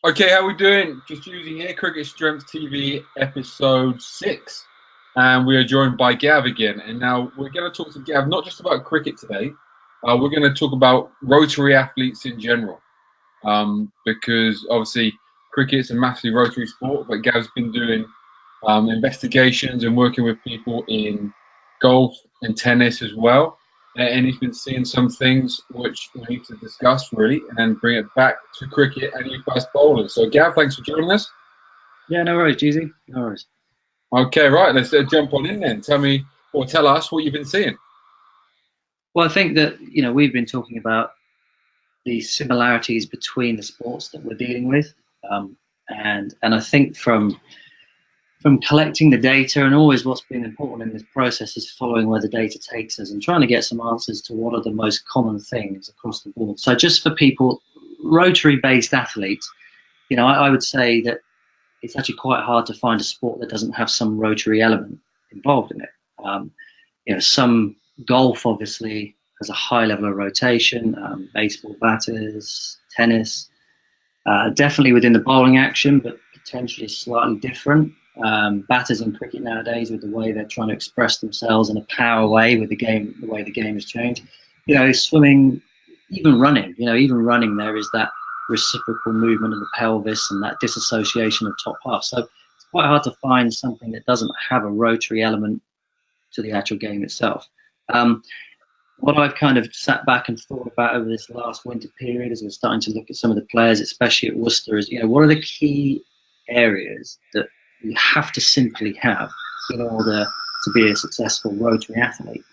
Okay, how we doing? Just using here, Cricket Strength TV episode 6. And we are joined by Gav again. And now we're going to talk to Gav not just about cricket today, we're going to talk about rotary athletes in general. Because obviously cricket's a massively rotary sport, but Gav's been doing investigations and working with people in golf and tennis as well. And he's been seeing some things which we need to discuss really and bring it back to cricket and you fast bowlers. So, Gav, thanks for joining us. Yeah, no worries, Jeezy. No worries. Okay, right, let's jump on in then. Tell me or tell us what you've been seeing. Well, I think that we've been talking about the similarities between the sports that we're dealing with, and I think from collecting the data, and always what's been important in this process is following where the data takes us and trying to get some answers to what are the most common things across the board. So, just for people, rotary-based athletes, I would say that it's actually quite hard to find a sport that doesn't have some rotary element involved in it. Um, some golf obviously has a high level of rotation, baseball batters, tennis, definitely within the bowling action, but potentially slightly different. Batters in cricket nowadays, with the way they're trying to express themselves in a power way, with the way the game has changed. Swimming, even running, there is that reciprocal movement of the pelvis and that disassociation of top half. So it's quite hard to find something that doesn't have a rotary element to the actual game itself. Um, what I've kind of sat back and thought about over this last winter period as we're starting to look at some of the players, especially at Worcester, is what are the key areas that you have to simply have in order to be a successful rotary athlete.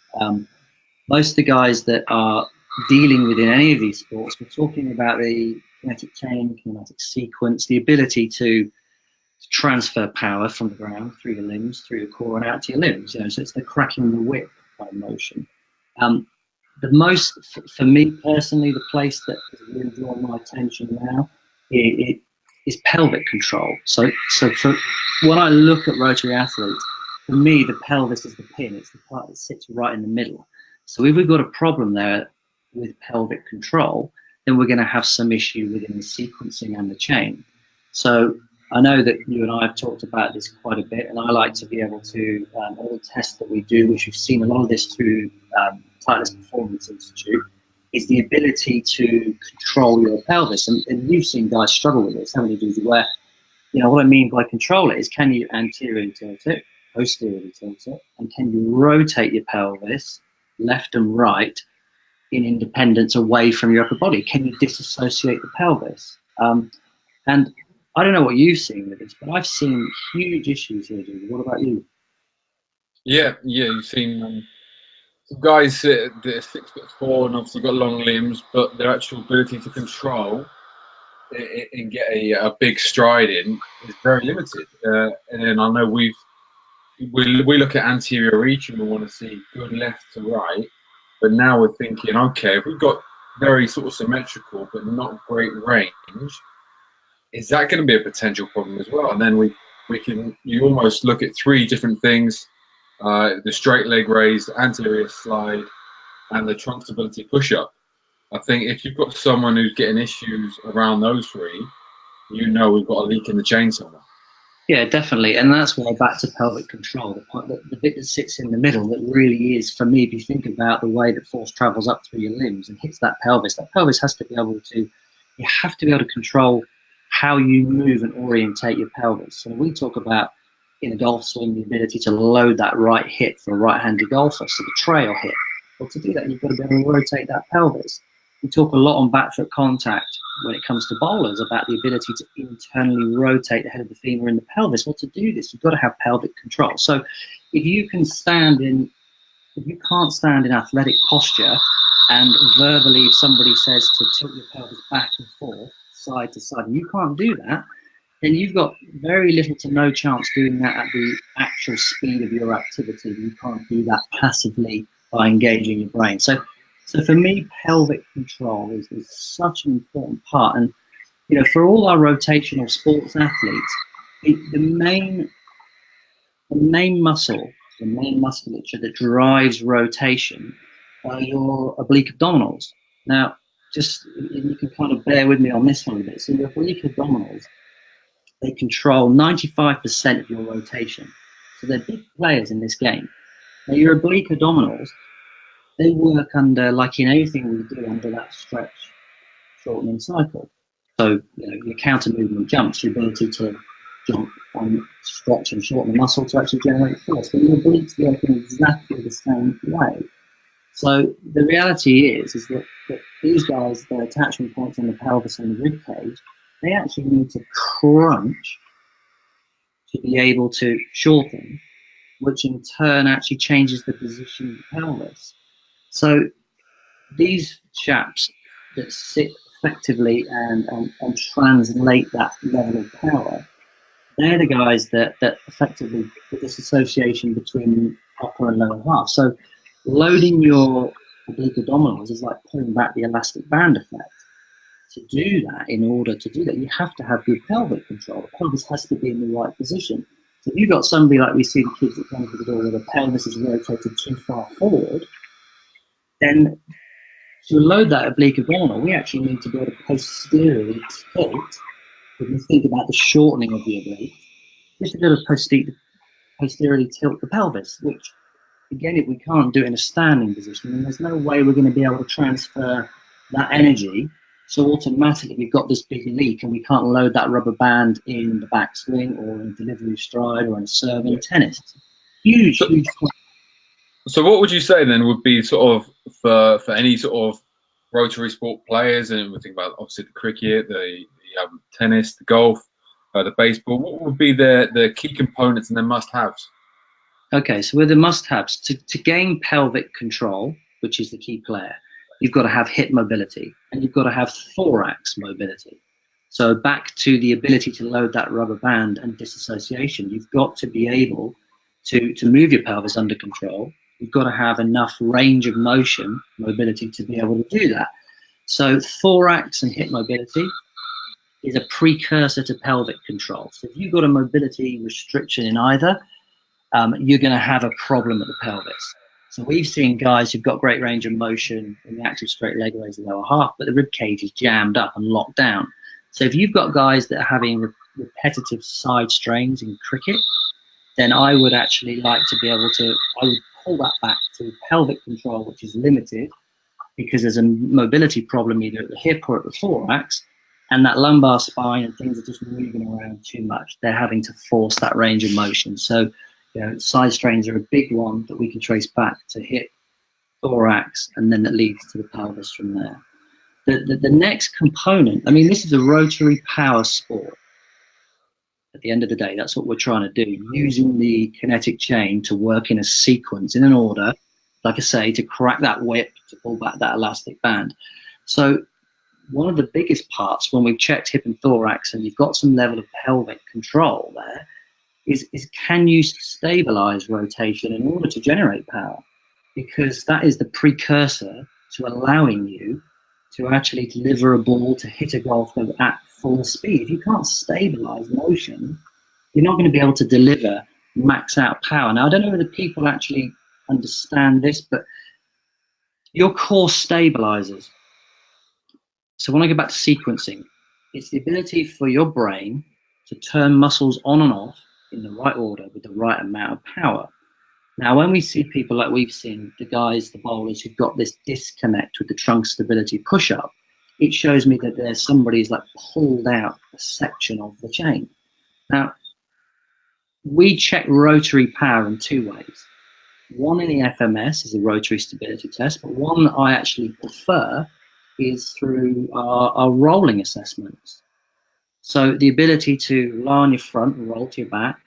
Most of the guys that are dealing within any of these sports, we're talking about the kinetic chain, kinetic sequence, the ability to transfer power from the ground through your limbs, through your core, and out to your limbs. So it's the cracking the whip by motion. Um, the most, for me personally, the place that has really drawn my attention now is pelvic control. So for when I look at rotary athletes, for me, the pelvis is the pin. It's the part that sits right in the middle. So if we've got a problem there with pelvic control, then we're going to have some issue within the sequencing and the chain. So I know that you and I have talked about this quite a bit, and I like to be able to, all the tests that we do, which we've seen a lot of this through Tireless Performance Institute, is the ability to control your pelvis. And you've seen guys struggle with this, haven't you, Doozy? Where, what I mean by control it is, can you anteriorly tilt it, posteriorly tilt it, and can you rotate your pelvis left and right in independence away from your upper body? Can you disassociate the pelvis? And I don't know what you've seen with this, but I've seen huge issues here, dude. What about you? Yeah, you've seen some guys that are 6'4" and obviously got long limbs, but their actual ability to control and get a big stride in is very limited. And then I know we look at anterior reach and we want to see good left to right, but now we're thinking, okay, if we've got very sort of symmetrical but not great range, is that going to be a potential problem as well? And then we can you almost look at three different things: the straight leg raise, the anterior slide, and the trunk stability push up. I think if you've got someone who's getting issues around those three, we've got a leak in the chain somewhere. Yeah, definitely. And that's why back to pelvic control, the bit that sits in the middle that really is, for me, if you think about the way that force travels up through your limbs and hits that pelvis has to be able to, you have to be able to control how you move and orientate your pelvis. So we talk about in a golf swing the ability to load that right hit for a right-handed golfer, so the trail hit. Well, to do that, you've got to be able to rotate that pelvis. We talk a lot on back foot contact when it comes to bowlers about the ability to internally rotate the head of the femur in the pelvis. Well, to do this, you've got to have pelvic control. So if you can't stand in athletic posture and verbally if somebody says to tilt your pelvis back and forth, side to side, and you can't do that, then you've got very little to no chance doing that at the actual speed of your activity. You can't do that passively by engaging your brain. So for me, pelvic control is such an important part. And, for all our rotational sports athletes, the main muscle, the main musculature that drives rotation are your oblique abdominals. Now, just, you can kind of bear with me on this one a bit. So your oblique abdominals, they control 95% of your rotation. So they're big players in this game. Now your oblique abdominals, they work under, like in anything we do, under that stretch shortening cycle. So, your counter movement jumps, your ability to jump and stretch and shorten the muscle to actually generate force. But your obliques work in exactly the same way. So the reality is that these guys, their attachment points on the pelvis and the rib cage, they actually need to crunch to be able to shorten, which in turn actually changes the position of the pelvis. So these chaps that sit effectively and translate that level of power, they're the guys that effectively put this association between upper and lower half. So loading your oblique abdominals is like pulling back the elastic band effect. To do that, in order to do that, you have to have good pelvic control. The pelvis has to be in the right position. So if you've got somebody like we see the kids that come to the door where the pelvis is rotated too far forward, then to load that oblique abdominal, we actually need to be able to posteriorly tilt. If you think about the shortening of the oblique, just to be able to posteriorly tilt the pelvis, which, again, if we can't do it in a standing position, then there's no way we're going to be able to transfer that energy. So automatically we've got this big leak and we can't load that rubber band in the backswing or in delivery stride or in serve in tennis. Huge, So, huge. so what would you say then would be sort of for any sort of rotary sport players, and we think about obviously the cricket, the tennis, the golf, the baseball. What would be the key components and their must-haves? Okay, so with the must-haves, to gain pelvic control, which is the key player, you've got to have hip mobility and you've got to have thorax mobility. So back to the ability to load that rubber band and disassociation, you've got to be able to move your pelvis under control. You've got to have enough range of motion, mobility, to be able to do that. So thorax and hip mobility is a precursor to pelvic control. So if you've got a mobility restriction in either, you're going to have a problem at the pelvis. So we've seen guys who've got great range of motion in the active straight leg raise the lower half, but the rib cage is jammed up and locked down. So if you've got guys that are having repetitive side strains in cricket, then I would actually like to be able to, I would pull that back to pelvic control, which is limited because there's a mobility problem either at the hip or at the thorax, and that lumbar spine and things are just moving around too much. They're having to force that range of motion. So, side strains are a big one that we can trace back to hip, thorax, and then that leads to the pelvis from there. The next component, I mean, this is a rotary power sport. At the end of the day, that's what we're trying to do, using the kinetic chain to work in a sequence, in an order, like I say, to crack that whip, to pull back that elastic band. So one of the biggest parts when we've checked hip and thorax and you've got some level of pelvic control there is can you stabilize rotation in order to generate power? Because that is the precursor to allowing you to actually deliver a ball, to hit a golf club at full speed. If you can't stabilize motion, you're not going to be able to deliver max out power. Now, I don't know whether people actually understand this, but your core stabilizers. So when I go back to sequencing, it's the ability for your brain to turn muscles on and off in the right order with the right amount of power. Now, when we see people like we've seen, the guys, the bowlers who've got this disconnect with the trunk stability push-up, it shows me that there's somebody who's like pulled out a section of the chain. Now, we check rotary power in two ways. One in the FMS is a rotary stability test, but one I actually prefer is through our rolling assessments. So the ability to lie on your front and roll to your back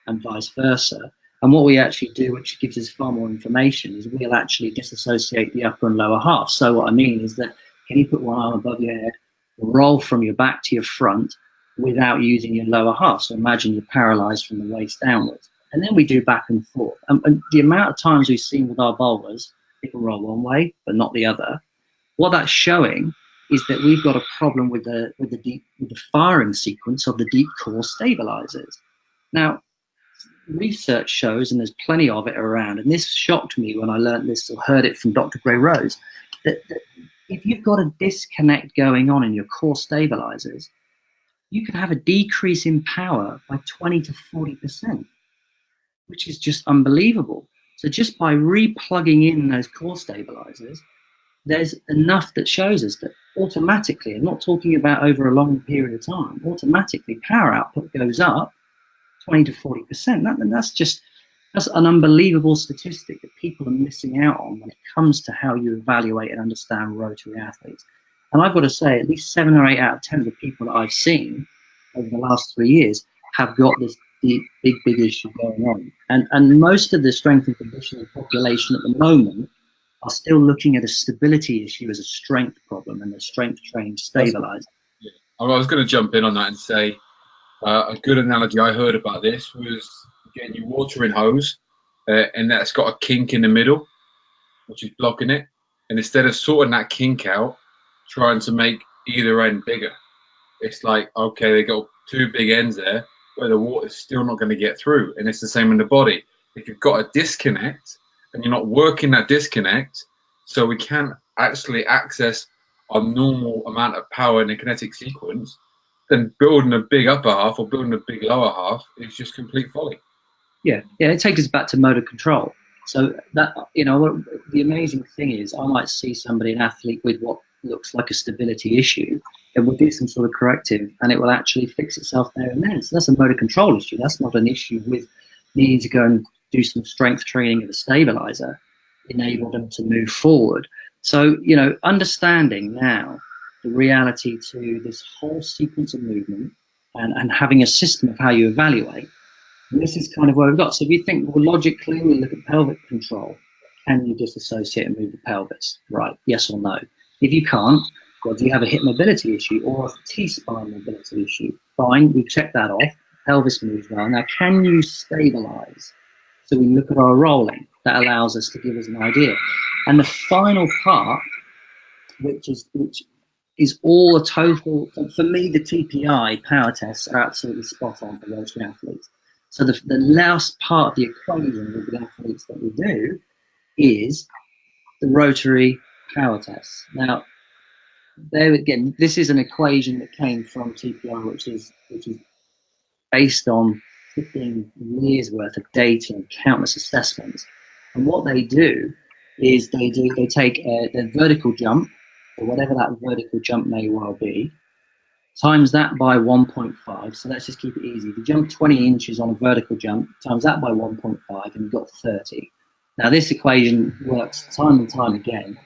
and vice versa. And what we actually do, which gives us far more information, is we'll actually disassociate the upper and lower half. So what I mean is that can you put one arm above your head, roll from your back to your front without using your lower half? So imagine you're paralyzed from the waist downwards. And then we do back and forth. And the amount of times we've seen with our bowlers, they can roll one way, but not the other. What that's showing is that we've got a problem with the firing sequence of the deep core stabilizers. Now, research shows, and there's plenty of it around, and this shocked me when I learned this or heard it from Dr. Gray Rose, that if you've got a disconnect going on in your core stabilizers, you can have a decrease in power by 20 to 40%, which is just unbelievable. So just by replugging in those core stabilizers, there's enough that shows us that automatically, I'm not talking about over a long period of time, automatically power output goes up 20 to 40%. That's an unbelievable statistic that people are missing out on when it comes to how you evaluate and understand rotary athletes. And I've got to say, at least 7 or 8 out of 10 of the people that I've seen over the last 3 years have got this big issue going on. And most of the strength and conditioning population at the moment are still looking at a stability issue as a strength problem and a strength trained stabilizer. Yeah. I was going to jump in on that and say a good analogy I heard about this was getting your watering hose and that's got a kink in the middle, which is blocking it. And instead of sorting that kink out, trying to make either end bigger, it's like, okay, they got two big ends there, but the water's still not going to get through. And it's the same in the body. If you've got a disconnect and you're not working that disconnect, so we can't actually access our normal amount of power in the kinetic sequence, then building a big upper half or building a big lower half is just complete folly. Yeah, it takes us back to motor control. So that, the amazing thing is, I might see somebody, an athlete, with what looks like a stability issue, and we'll do some sort of corrective, and it will actually fix itself there and then. So that's a motor control issue. That's not an issue with needing to go and do some strength training of a stabilizer, enable them to move forward. So, understanding now the reality to this whole sequence of movement and having a system of how you evaluate. And this is kind of where we've got. So if you think, well, logically, we look at pelvic control. Can you disassociate and move the pelvis? Right, yes or no? If you can't, well, do you have a hip mobility issue or a T-spine mobility issue? Fine, we check that off. Pelvis moves well. Now, can you stabilize? So we look at our rolling. That allows us to give us an idea. And the final part, which is all a total, for me, the TPI power tests are absolutely spot on for rotary athletes. So the last part of the equation with the athletes that we do is the rotary power tests. Now, there again, this is an equation that came from TPI, which is based on 15 years worth of data and countless assessments. And what they do is they take the vertical jump, or whatever that vertical jump may well be, times that by 1.5. So let's just keep it easy. If you jump 20 inches on a vertical jump, times that by 1.5, and you've got 30. Now, this equation works time and time again.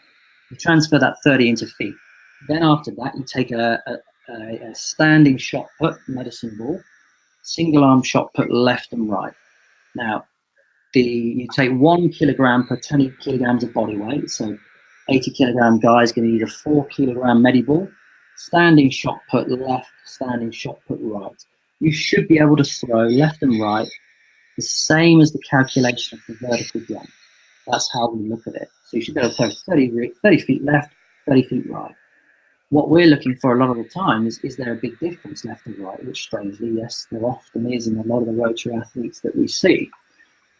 You transfer that 30 into feet. Then after that, you take a standing shot put medicine ball, single arm shot put left and right. Now, you take 1 kilogram per 20 kilograms of body weight. So 80 kilogram guy is going to need a 4 kilogram mediball. Standing shot put left, standing shot put right. You should be able to throw left and right the same as the calculation of the vertical jump. That's how we look at it. So you should be able to throw 30 feet left, 30 feet right. What we're looking for a lot of the time is there a big difference left and right, which strangely, yes, there often is in a lot of the rotary athletes that we see.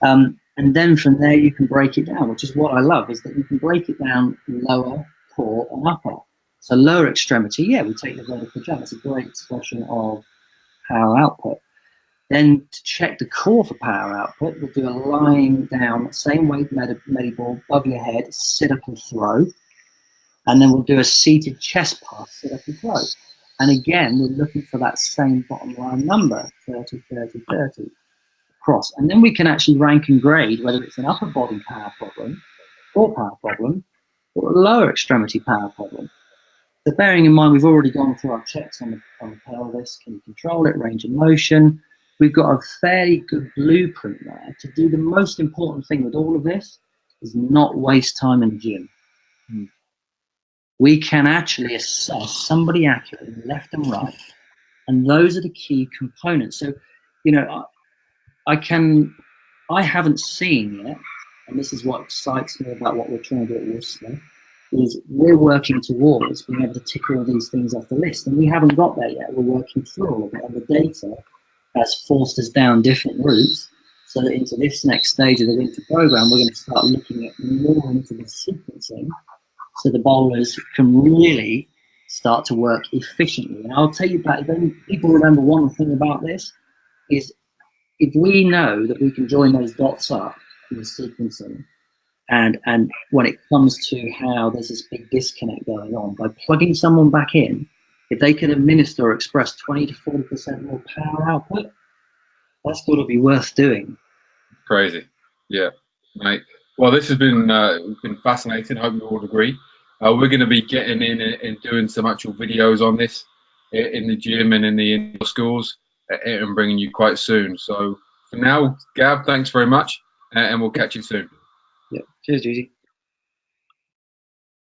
And then from there you can break it down, which is what I love, is that you can break it down lower, core, and upper. So lower extremity, yeah, we take the vertical jump. It's a great expression of power output. Then to check the core for power output, we'll do a lying down, same weight mediball above your head, sit up and throw. And then we'll do a seated chest pass, sit up and throw. And again, we're looking for that same bottom line number, 30, 30, 30 across. And then we can actually rank and grade whether it's an upper body power problem, core power problem, or a lower extremity power problem. So bearing in mind, we've already gone through our checks on the pelvis, can you control it, range of motion. We've got a fairly good blueprint there to do the most important thing with all of this is not waste time in the gym. We can actually assess somebody accurately left and right, and those are the key components. So, I haven't seen yet, and this is what excites me about what we're trying to do at Worcester, is we're working towards being able to tick all these things off the list, and we haven't got there yet. We're working through all of it, and the data has forced us down different routes, so that into this next stage of the winter program, we're going to start looking at more into the sequencing, so the bowlers can really start to work efficiently. And I'll tell you that if only people remember one thing about this is if we know that we can join those dots up in the sequencing, and when it comes to how there's this big disconnect going on, by plugging someone back in, if they can administer or express 20 to 40% more power output, that's got to be worth doing. Crazy. Yeah, mate. Well, this has been fascinating. I hope you all agree. We're going to be getting in and doing some actual videos on this in the gym and in the indoor schools and bringing you quite soon. So for now, Gav, thanks very much, and we'll catch you soon. Yeah. Cheers, Gigi.